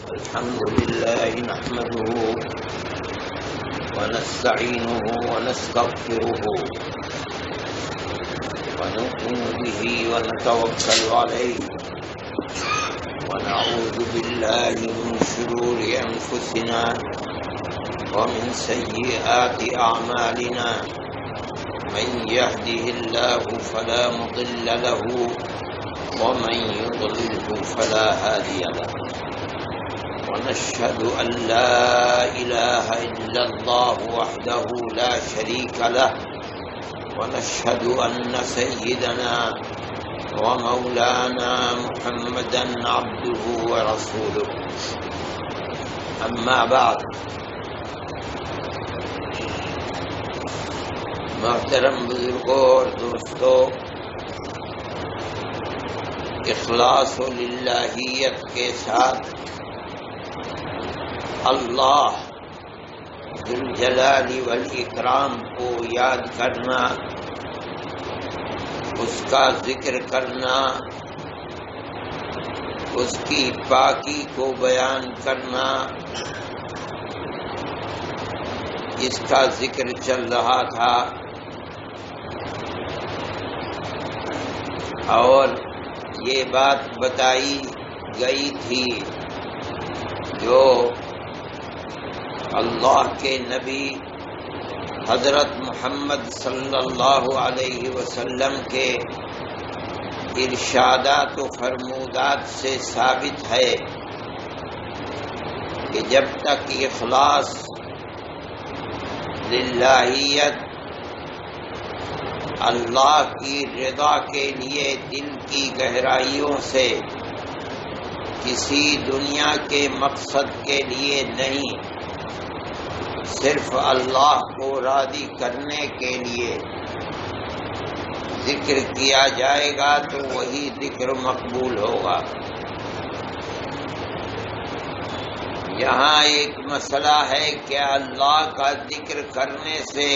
الحمد لله نحمده ونستعينه ونستغفره ونؤمن به ونتوكل عليه ونعوذ بالله من شرور أنفسنا ومن سيئات أعمالنا من يهده الله فلا مضل له ومن يضلله فلا هادي له ونشهد أن لا إله إلا الله وحده لا شريك له ونشهد أن سيدنا ومولانا محمدا عبده ورسوله أما بعد محترم بزرگوں اور دوستوں، اخلاص و للہیت کے ساتھ اللہ ذوالجلال والاکرام کو یاد کرنا، اس کا ذکر کرنا، اس کی پاکی کو بیان کرنا، اس کا ذکر چل رہا تھا۔ اور یہ بات بتائی گئی تھی جو اللہ کے نبی حضرت محمد صلی اللہ علیہ وسلم کے ارشادات و فرمودات سے ثابت ہے کہ جب تک اخلاص، للہیت، اللہ کی رضا کے لیے دل کی گہرائیوں سے کسی دنیا کے مقصد کے لیے نہیں، صرف اللہ کو راضی کرنے کے لیے ذکر کیا جائے گا تو وہی ذکر مقبول ہوگا۔ یہاں ایک مسئلہ ہے کہ اللہ کا ذکر کرنے سے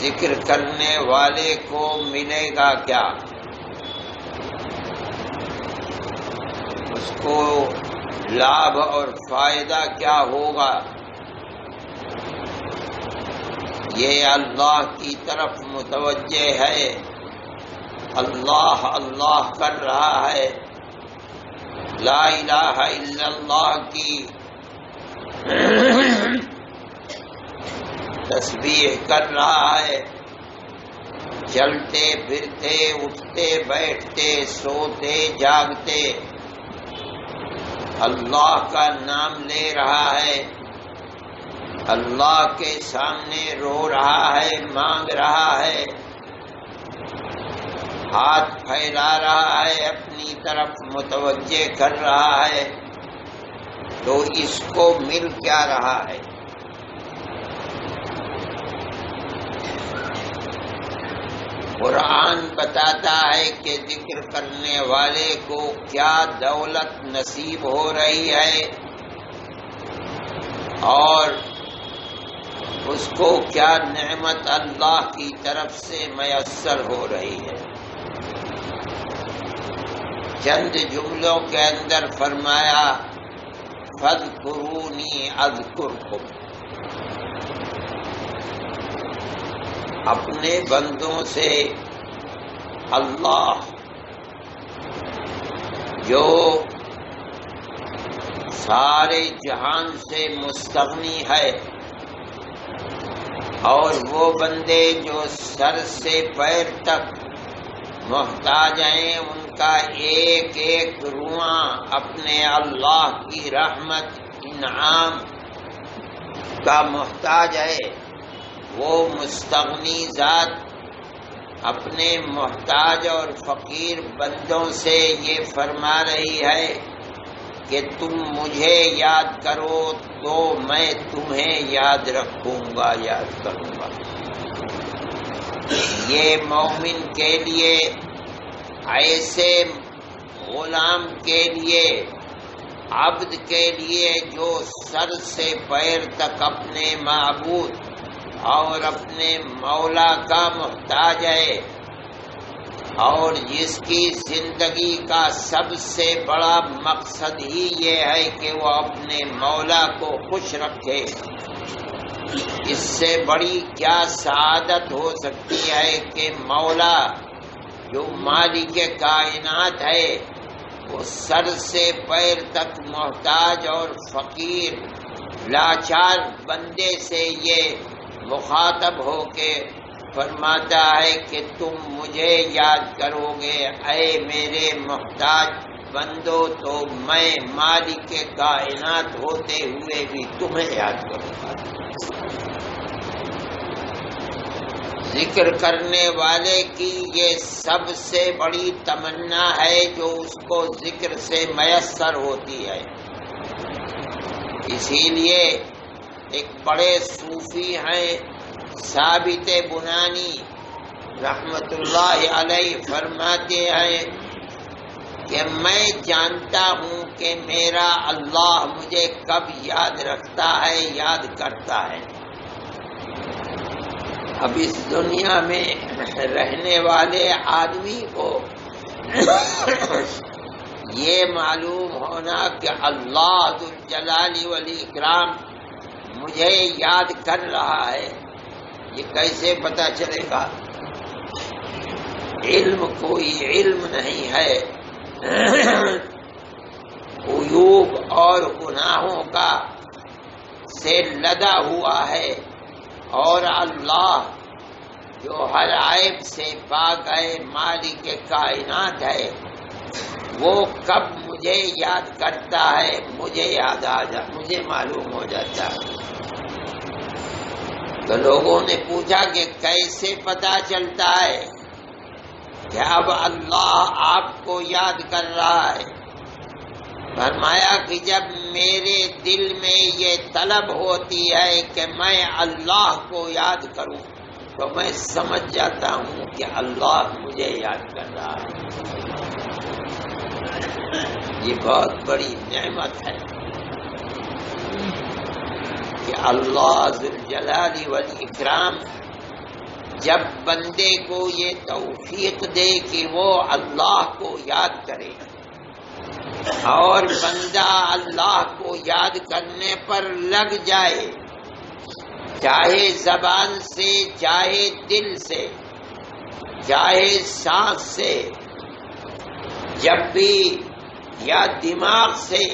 ذکر کرنے والے کو ملے گا کیا؟ اس کو لابھ اور فائدہ کیا ہوگا؟ یہ اللہ کی طرف متوجہ ہے، اللہ اللہ کر رہا ہے، لا الہ الا اللہ کی تسبیح کر رہا ہے، چلتے پھرتے، اٹھتے بیٹھتے، سوتے جاگتے اللہ کا نام لے رہا ہے، اللہ کے سامنے رو رہا ہے، مانگ رہا ہے، ہاتھ پھیلا رہا ہے، اپنی طرف متوجہ کر رہا ہے، تو اس کو مل کیا رہا ہے؟ قرآن بتاتا ہے کہ ذکر کرنے والے کو کیا دولت نصیب ہو رہی ہے اور اس کو کیا نعمت اللہ کی طرف سے میسر ہو رہی ہے۔ چند جملوں کے اندر فرمایا فاذکرونی اذکرکم، اپنے بندوں سے اللہ جو سارے جہان سے مستغنی ہے، اور وہ بندے جو سر سے پیر تک محتاج ہیں، ان کا ایک ایک رواں اپنے اللہ کی رحمت، انعام کا محتاج ہے۔ وہ مستغنی ذات اپنے محتاج اور فقیر بندوں سے یہ فرما رہی ہے کہ تم مجھے یاد کرو تو میں تمہیں یاد رکھوں گا، یاد کروں گا۔ یہ مومن کے لیے، ایسے غلام کے لیے، عبد کے لیے جو سر سے پیر تک اپنے معبود اور اپنے مولا کا محتاج ہے، اور جس کی زندگی کا سب سے بڑا مقصد ہی یہ ہے کہ وہ اپنے مولا کو خوش رکھے، اس سے بڑی کیا سعادت ہو سکتی ہے کہ مولا جو مالک کائنات ہے وہ سر سے پیر تک محتاج اور فقیر لاچار بندے سے یہ مخاطب ہو کے فرماتا ہے کہ تم مجھے یاد کرو گے اے میرے محتاج بندو تو میں مالک کائنات ہوتے ہوئے بھی تمہیں یاد کروں گا۔ ذکر کرنے والے کی یہ سب سے بڑی تمنا ہے جو اس کو ذکر سے میسر ہوتی ہے۔ اسی لیے ایک بڑے صوفی ہیں ثابت بنانی رحمت اللہ علیہ فرماتے ہیں کہ میں جانتا ہوں کہ میرا اللہ مجھے کب یاد رکھتا ہے، یاد کرتا ہے۔ اب اس دنیا میں رہنے والے آدمی کو یہ معلوم ہونا کہ اللہ ذو الجلال والاکرام مجھے یاد کر رہا ہے، یہ کیسے پتہ چلے گا؟ علم کوئی علم نہیں ہے، عیوب اور گناہوں کا سے لدا ہوا ہے، اور اللہ جو ہر عیب سے پاک ہے، مالک کائنات ہے، وہ کب مجھے یاد کرتا ہے مجھے معلوم ہو جاتا ہے۔ تو لوگوں نے پوچھا کہ کیسے پتا چلتا ہے کہ اب اللہ آپ کو یاد کر رہا ہے؟ فرمایا کہ جب میرے دل میں یہ طلب ہوتی ہے کہ میں اللہ کو یاد کروں تو میں سمجھ جاتا ہوں کہ اللہ مجھے یاد کر رہا ہے۔ یہ بہت بڑی نعمت ہے کہ اللہ ذو الجلال والاکرام جب بندے کو یہ توفیق دے کہ وہ اللہ کو یاد کرے، اور بندہ اللہ کو یاد کرنے پر لگ جائے، چاہے زبان سے، چاہے دل سے، چاہے سانس سے، جب بھی یا دماغ سے،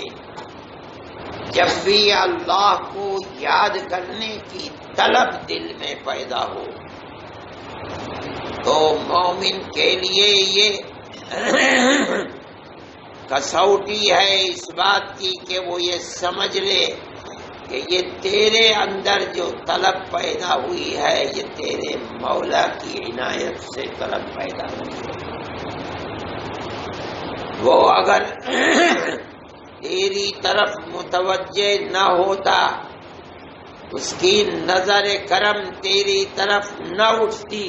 جب بھی اللہ کو یاد کرنے کی طلب دل میں پیدا ہو تو مومن کے لیے یہ کسوٹی ہے اس بات کی کہ وہ یہ سمجھ لے کہ یہ تیرے اندر جو طلب پیدا ہوئی ہے یہ تیرے مولا کی عنایت سے طلب پیدا ہوئی ہے۔ وہ اگر تیری طرف متوجہ نہ ہوتا، اس کی نظر کرم تیری طرف نہ اٹھتی،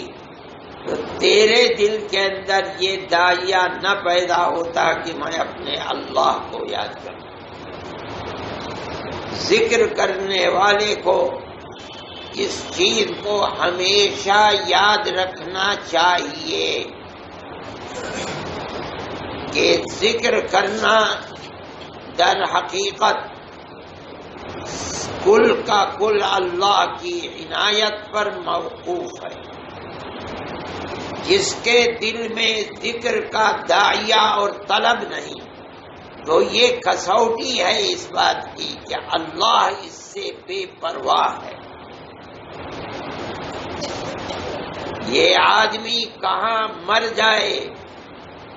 تو تیرے دل کے اندر یہ داعیہ نہ پیدا ہوتا کہ میں اپنے اللہ کو یاد کروں۔ ذکر کرنے والے کو اس چیز کو ہمیشہ یاد رکھنا چاہیے کہ ذکر کرنا در حقیقت کل کا کل اللہ کی عنایت پر موقوف ہے۔ جس کے دل میں ذکر کا داعیہ اور طلب نہیں تو یہ کسوٹی ہے اس بات کی کہ اللہ اس سے بے پرواہ ہے۔ یہ آدمی کہاں مر جائے،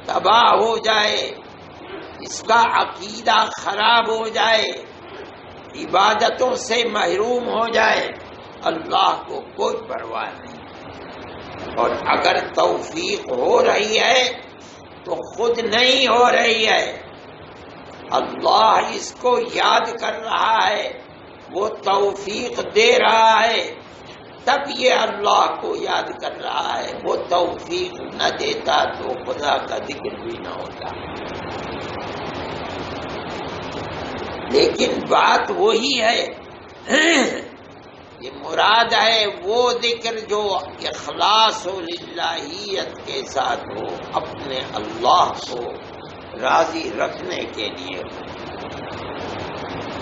تباہ ہو جائے، اس کا عقیدہ خراب ہو جائے، عبادتوں سے محروم ہو جائے، اللہ کو کوئی پرواہ نہیں۔ اور اگر توفیق ہو رہی ہے تو خود نہیں ہو رہی ہے، اللہ اس کو یاد کر رہا ہے، وہ توفیق دے رہا ہے، تب یہ اللہ کو یاد کر رہا ہے۔ وہ توفیق نہ دیتا تو خدا کا ذکر بھی نہ ہوتا۔ لیکن بات وہی ہے یہ مراد ہے وہ ذکر جو اخلاص و للہیت کے ساتھ ہو، اپنے اللہ کو راضی رکھنے کے لیے ہو۔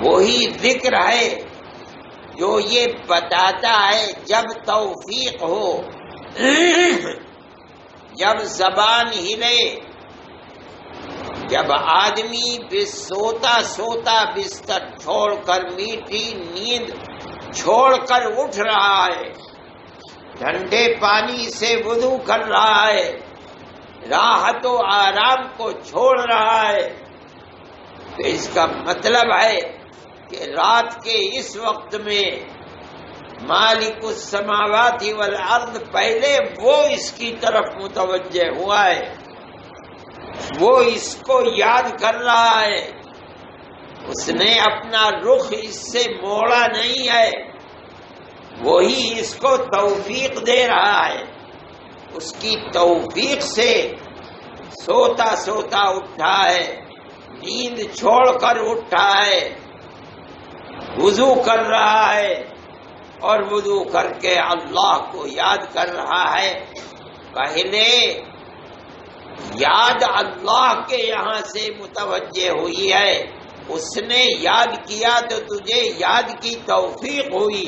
وہی ذکر ہے جو یہ بتاتا ہے جب توفیق ہو، جب زبان ہلے، جب آدمی سوتا سوتا بستر چھوڑ کر، میٹھی نیند چھوڑ کر اٹھ رہا ہے، ٹھنڈے پانی سے وضو کر رہا ہے، راحت و آرام کو چھوڑ رہا ہے، تو اس کا مطلب ہے کہ رات کے اس وقت میں مالک السماوات والارض پہلے وہ اس کی طرف متوجہ ہوا ہے، وہ اس کو یاد کر رہا ہے، اس نے اپنا رخ اس سے موڑا نہیں ہے، وہی اس کو توفیق دے رہا ہے۔ اس کی توفیق سے سوتا سوتا اٹھا ہے، نیند چھوڑ کر اٹھا ہے، وضو کر رہا ہے، اور وضو کر کے اللہ کو یاد کر رہا ہے۔ پہلے یاد اللہ کے یہاں سے متوجہ ہوئی ہے، اس نے یاد کیا تو تجھے یاد کی توفیق ہوئی،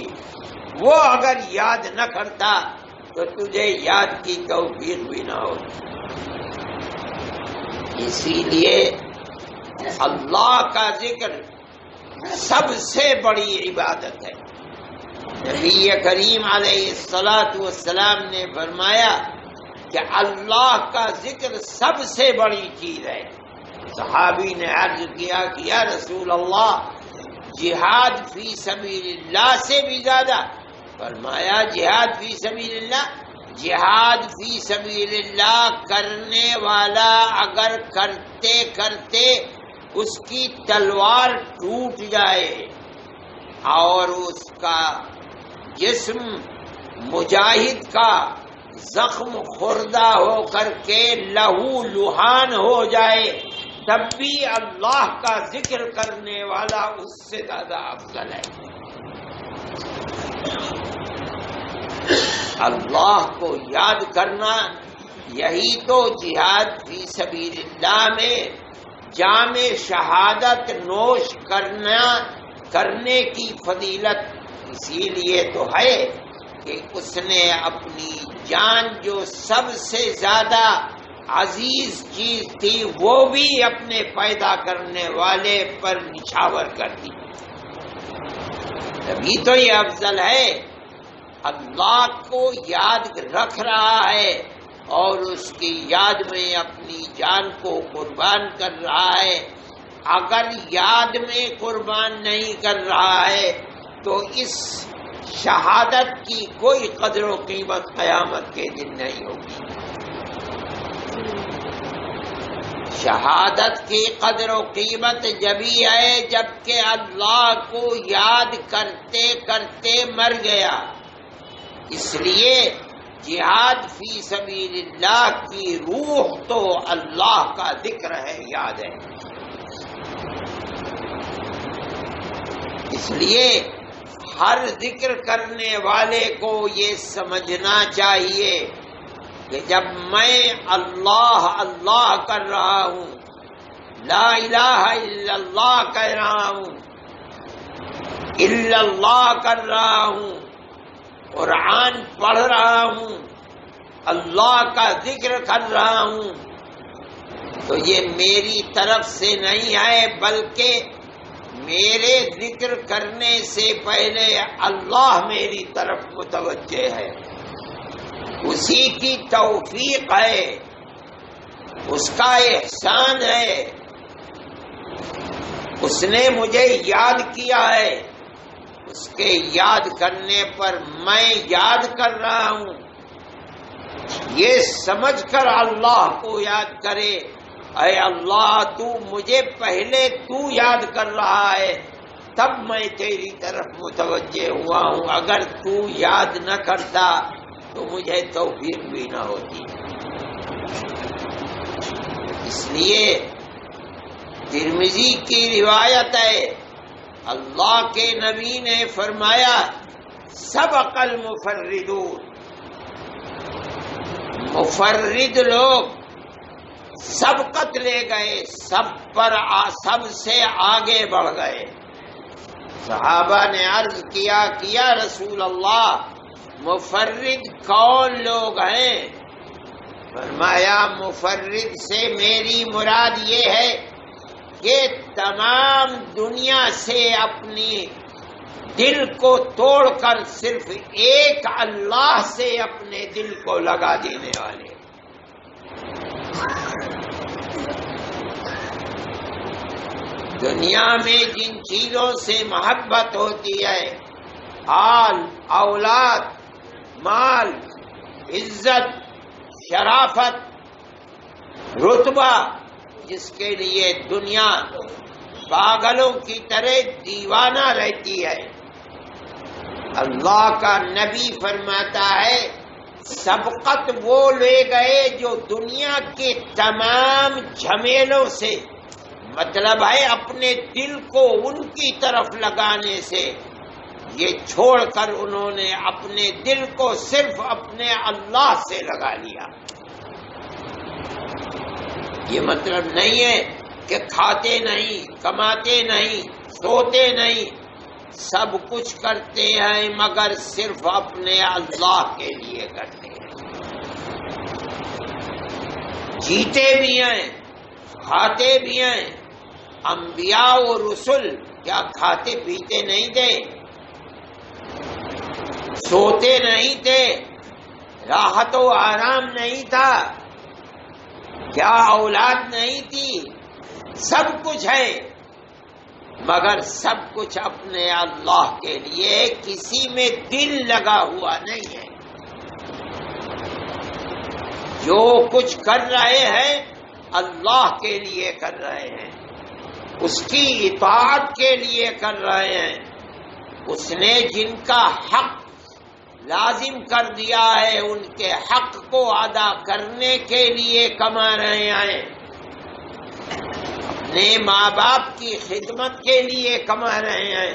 وہ اگر یاد نہ کرتا تو تجھے یاد کی توفیق بھی نہ ہوتی۔ اسی لیے اللہ کا ذکر سب سے بڑی عبادت ہے۔ نبی کریم علیہ الصلاۃ نے فرمایا کہ اللہ کا ذکر سب سے بڑی چیز ہے۔ صحابی نے عرض کیا کہ یا رسول اللہ، جہاد فی سبیل اللہ سے بھی زیادہ؟ فرمایا جہاد فی سبیل اللہ، جہاد فی سبیل اللہ کرنے والا اگر کرتے کرتے اس کی تلوار ٹوٹ جائے اور اس کا جسم مجاہد کا زخم خوردہ ہو کر کے لہو لہان ہو جائے، تب بھی اللہ کا ذکر کرنے والا اس سے زیادہ افضل ہے۔ اللہ کو یاد کرنا، یہی تو جہاد فی سبیل اللہ میں جام شہادت نوش کرنے کی فضیلت اسی لیے تو ہے کہ اس نے اپنی جان جو سب سے زیادہ عزیز چیز تھی وہ بھی اپنے پیدا کرنے والے پر نچھاور کر دی۔ تبھی تو یہ افضل ہے، اللہ کو یاد رکھ رہا ہے اور اس کی یاد میں اپنی جان کو قربان کر رہا ہے۔ اگر یاد میں قربان نہیں کر رہا ہے تو اس شہادت کی کوئی قدر و قیمت قیامت کے دن نہیں ہوگی۔ شہادت کی قدر و قیمت جبھی ہے جبکہ اللہ کو یاد کرتے کرتے مر گیا۔ اس لیے جہاد فی سبیل اللہ کی روح تو اللہ کا ذکر ہے، یاد ہے۔ اس لیے ہر ذکر کرنے والے کو یہ سمجھنا چاہیے کہ جب میں اللہ اللہ کر رہا ہوں، لا الہ الا اللہ کہہ رہا ہوں، الا اللہ کر رہا ہوں، قرآن پڑھ رہا ہوں، اللہ کا ذکر کر رہا ہوں، تو یہ میری طرف سے نہیں ہے بلکہ میرے ذکر کرنے سے پہلے اللہ میری طرف متوجہ ہے، اسی کی توفیق ہے، اس کا احسان ہے، اس نے مجھے یاد کیا ہے، اس کے یاد کرنے پر میں یاد کر رہا ہوں۔ یہ سمجھ کر اللہ کو یاد کرے، اے اللہ تو مجھے پہلے تو یاد کر رہا ہے تب میں تیری طرف متوجہ ہوا ہوں، اگر تو یاد نہ کرتا تو مجھے توفیق بھی نہ ہوتی۔ اس لیے ترمذی کی روایت ہے، اللہ کے نبی نے فرمایا سبق المفردون، مفرد لوگ سبقت لے گئے، سب سے آگے بڑھ گئے۔ صحابہ نے عرض کیا کہ یا رسول اللہ مفرد کون لوگ ہیں؟ فرمایا مفرد سے میری مراد یہ ہے کہ تمام دنیا سے اپنی دل کو توڑ کر صرف ایک اللہ سے اپنے دل کو لگا دینے والے۔ دنیا میں جن چیزوں سے محبت ہوتی ہے، آل، اولاد، مال، عزت، شرافت، رتبہ، جس کے لیے دنیا پاگلوں کی طرح دیوانہ رہتی ہے، اللہ کا نبی فرماتا ہے سبقت وہ لے گئے جو دنیا کے تمام جھمیلوں سے، مطلب ہے اپنے دل کو ان کی طرف لگانے سے، یہ چھوڑ کر انہوں نے اپنے دل کو صرف اپنے اللہ سے لگا لیا۔ یہ مطلب نہیں ہے کہ کھاتے نہیں، کماتے نہیں، سوتے نہیں، سب کچھ کرتے ہیں مگر صرف اپنے اللہ کے لیے کرتے ہیں۔ جیتے بھی ہیں، کھاتے بھی ہیں۔ انبیاء و رسل کیا کھاتے پیتے نہیں تھے؟ سوتے نہیں تھے؟ راحت و آرام نہیں تھا؟ کیا اولاد نہیں تھی؟ سب کچھ ہے مگر سب کچھ اپنے اللہ کے لیے، کسی میں دل لگا ہوا نہیں ہے۔ جو کچھ کر رہے ہیں اللہ کے لیے کر رہے ہیں، اس کی اطاعت کے لیے کر رہے ہیں، اس نے جن کا حق لازم کر دیا ہے ان کے حق کو ادا کرنے کے لیے کما رہے ہیں، اپنے ماں باپ کی خدمت کے لیے کما رہے ہیں،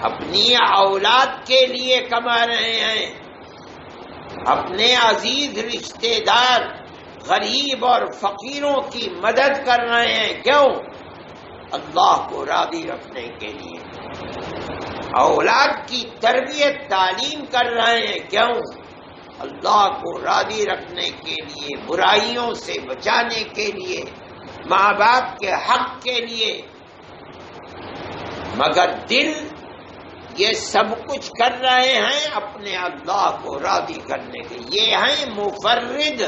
اپنی اولاد کے لیے کما رہے ہیں، اپنے عزیز رشتہ دار غریب اور فقیروں کی مدد کر رہے ہیں۔ کیوں؟ اللہ کو راضی رکھنے کے لیے۔ اولاد کی تربیت تعلیم کر رہے ہیں۔ کیوں؟ اللہ کو راضی رکھنے کے لیے، برائیوں سے بچانے کے لیے، ماں باپ کے حق کے لیے۔ مگر دل یہ سب کچھ کر رہے ہیں اپنے اللہ کو راضی کرنے کے، یہ ہیں مفرد۔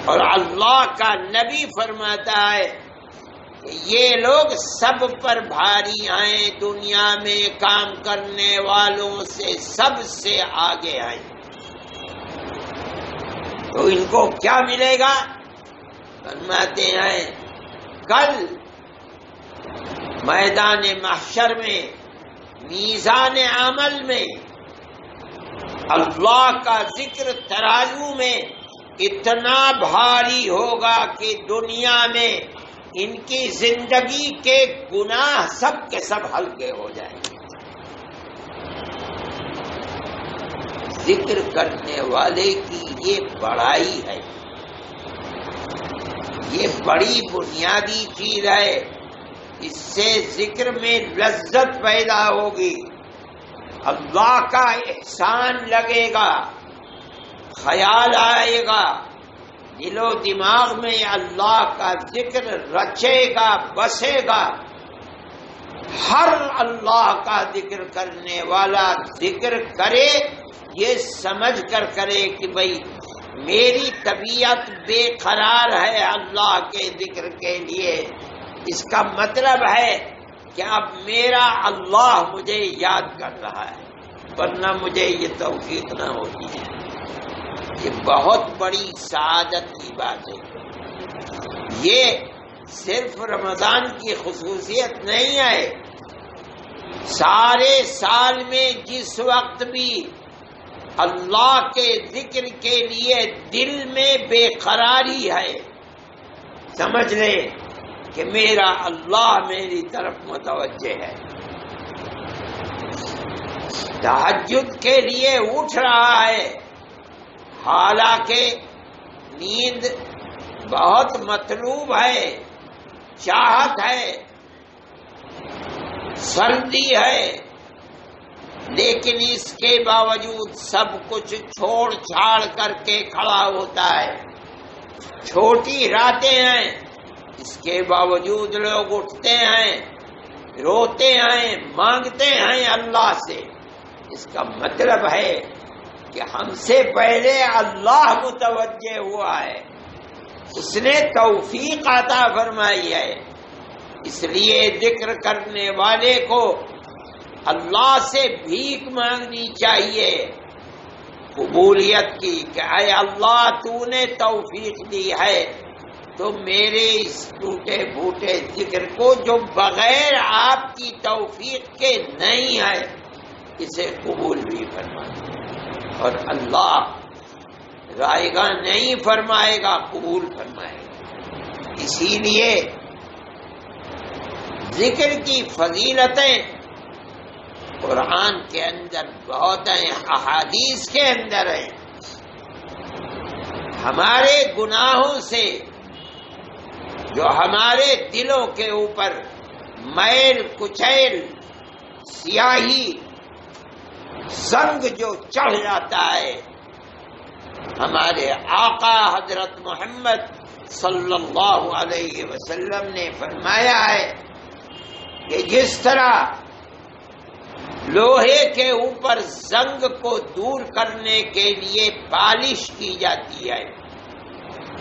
اور اللہ کا نبی فرماتا ہے کہ یہ لوگ سب پر بھاری ہیں، دنیا میں کام کرنے والوں سے سب سے آگے ہیں۔ تو ان کو کیا ملے گا؟ فرماتے ہیں کل میدان محشر میں، میزان عمل میں، اللہ کا ذکر ترازو میں اتنا بھاری ہوگا کہ دنیا میں ان کی زندگی کے گناہ سب کے سب ہلکے ہو جائیں گے۔ ذکر کرنے والے کی یہ بڑائی ہے، یہ بڑی بنیادی چیز ہے۔ اس سے ذکر میں لذت پیدا ہوگی، اللہ کا احسان لگے گا، خیال آئے گا، دل و دماغ میں اللہ کا ذکر رچے گا، بسے گا۔ ہر اللہ کا ذکر کرنے والا ذکر کرے یہ سمجھ کر کرے کہ بھئی میری طبیعت بے قرار ہے اللہ کے ذکر کے لیے، اس کا مطلب ہے کہ اب میرا اللہ مجھے یاد کر رہا ہے، ورنہ مجھے یہ توفیق نہ ہوتی ہے۔ یہ بہت بڑی سعادت کی بات ہے۔ یہ صرف رمضان کی خصوصیت نہیں ہے، سارے سال میں جس وقت بھی اللہ کے ذکر کے لیے دل میں بے قراری ہے، سمجھ لے کہ میرا اللہ میری طرف متوجہ ہے، تہجد کے لیے اٹھ رہا ہے، حالانکہ نیند بہت مطلوب ہے، چاہت ہے، سردی ہے، لیکن اس کے باوجود سب کچھ چھوڑ چھاڑ کر کے کھڑا ہوتا ہے۔ چھوٹی راتیں ہیں، اس کے باوجود لوگ اٹھتے ہیں، روتے ہیں، مانگتے ہیں اللہ سے۔ اس کا مطلب ہے کہ ہم سے پہلے اللہ متوجہ ہوا ہے، اس نے توفیق عطا فرمائی ہے۔ اس لیے ذکر کرنے والے کو اللہ سے بھیک مانگنی چاہیے قبولیت کی، کہ اے اللہ تو نے توفیق دی ہے تو میرے اس ٹوٹے پھوٹے ذکر کو جو بغیر آپ کی توفیق کے نہیں ہے اسے قبول بھی فرمائے، اور اللہ رائے گا نہیں فرمائے گا، قبول فرمائے گا۔ اسی لیے ذکر کی فضیلتیں قرآن کے اندر بہت ہیں، احادیث کے اندر ہیں۔ ہمارے گناہوں سے جو ہمارے دلوں کے اوپر میل کچیل سیاہی زنگ جو چڑھ جاتا ہے، ہمارے آقا حضرت محمد صلی اللہ علیہ وسلم نے فرمایا ہے کہ جس طرح لوہے کے اوپر زنگ کو دور کرنے کے لیے پالش کی جاتی ہے،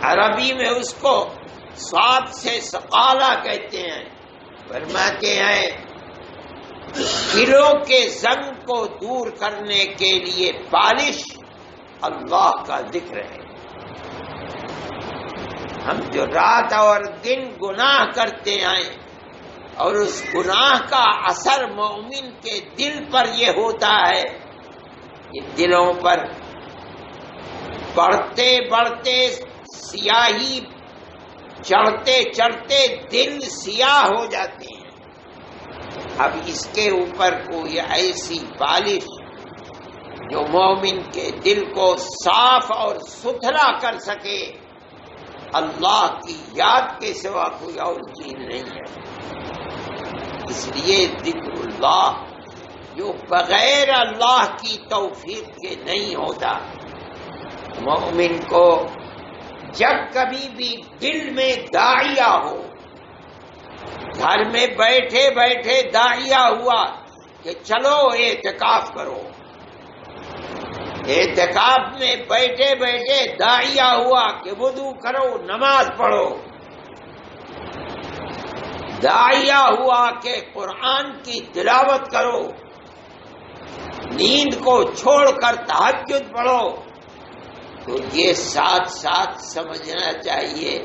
عربی میں اس کو صاد سے سقالہ کہتے ہیں، فرماتے ہیں دلوں کے زنگ کو دور کرنے کے لیے پالش اللہ کا ذکر ہے۔ ہم جو رات اور دن گناہ کرتے ہیں اور اس گناہ کا اثر مومن کے دل پر یہ ہوتا ہے کہ دلوں پر بڑھتے بڑھتے سیاہی چڑھتے چڑھتے دل سیاہ ہو جاتے ہیں۔ اب اس کے اوپر کوئی ایسی پالش جو مومن کے دل کو صاف اور ستھرا کر سکے، اللہ کی یاد کے سوا کوئی اور چیز نہیں ہے۔ اس لیے ذکر اللہ جو بغیر اللہ کی توفیق کے نہیں ہوتا، مومن کو جب کبھی بھی دل میں داعیہ ہو، گھر میں بیٹھے بیٹھے داعیہ ہوا کہ چلو اعتکاف کرو، اعتکاف میں بیٹھے بیٹھے داعیہ ہوا کہ وضو کرو، نماز پڑھو، داعیہ ہوا کہ قرآن کی تلاوت کرو، نیند کو چھوڑ کر تہجد پڑھو، تو یہ ساتھ ساتھ سمجھنا چاہیے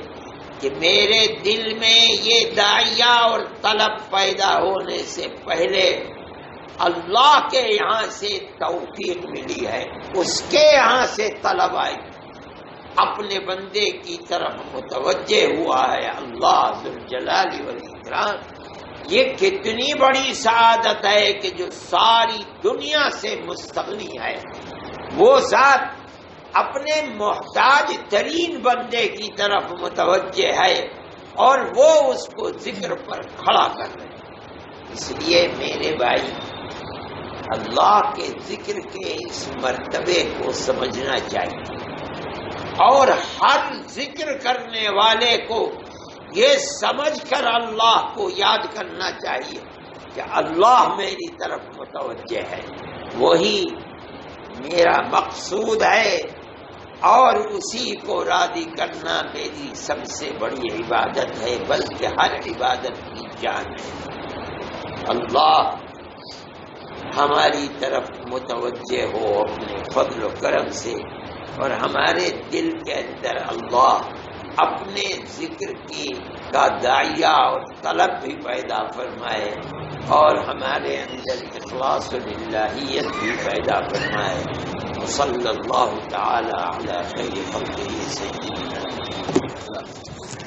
کہ میرے دل میں یہ داعیہ اور طلب پیدا ہونے سے پہلے اللہ کے یہاں سے توفیق ملی ہے، اس کے یہاں سے طلب آئی، اپنے بندے کی طرف متوجہ ہوا ہے اللہ ذوالجلال والاکرام۔ یہ کتنی بڑی سعادت ہے کہ جو ساری دنیا سے مستغنی ہے، وہ ذات اپنے محتاج ترین بندے کی طرف متوجہ ہے اور وہ اس کو ذکر پر کھڑا کر رہے ہیں۔ اس لیے میرے بھائی، اللہ کے ذکر کے اس مرتبے کو سمجھنا چاہیے، اور ہر ذکر کرنے والے کو یہ سمجھ کر اللہ کو یاد کرنا چاہیے کہ اللہ میری طرف متوجہ ہے، وہی میرا مقصود ہے، اور اسی کو راضی کرنا میری سب سے بڑی عبادت ہے، بلکہ ہر عبادت کی جان ہے۔ اللہ ہماری طرف متوجہ ہو اپنے فضل و کرم سے، اور ہمارے دل کے اندر اللہ اپنے ذکر کی کا داعیہ اور طلب بھی پیدا فرمائے، اور ہمارے اندر اخلاص للہیت بھی پیدا فرمائے۔ صلی اللہ تعالی علی خیر خلقہ سیدنا محمد۔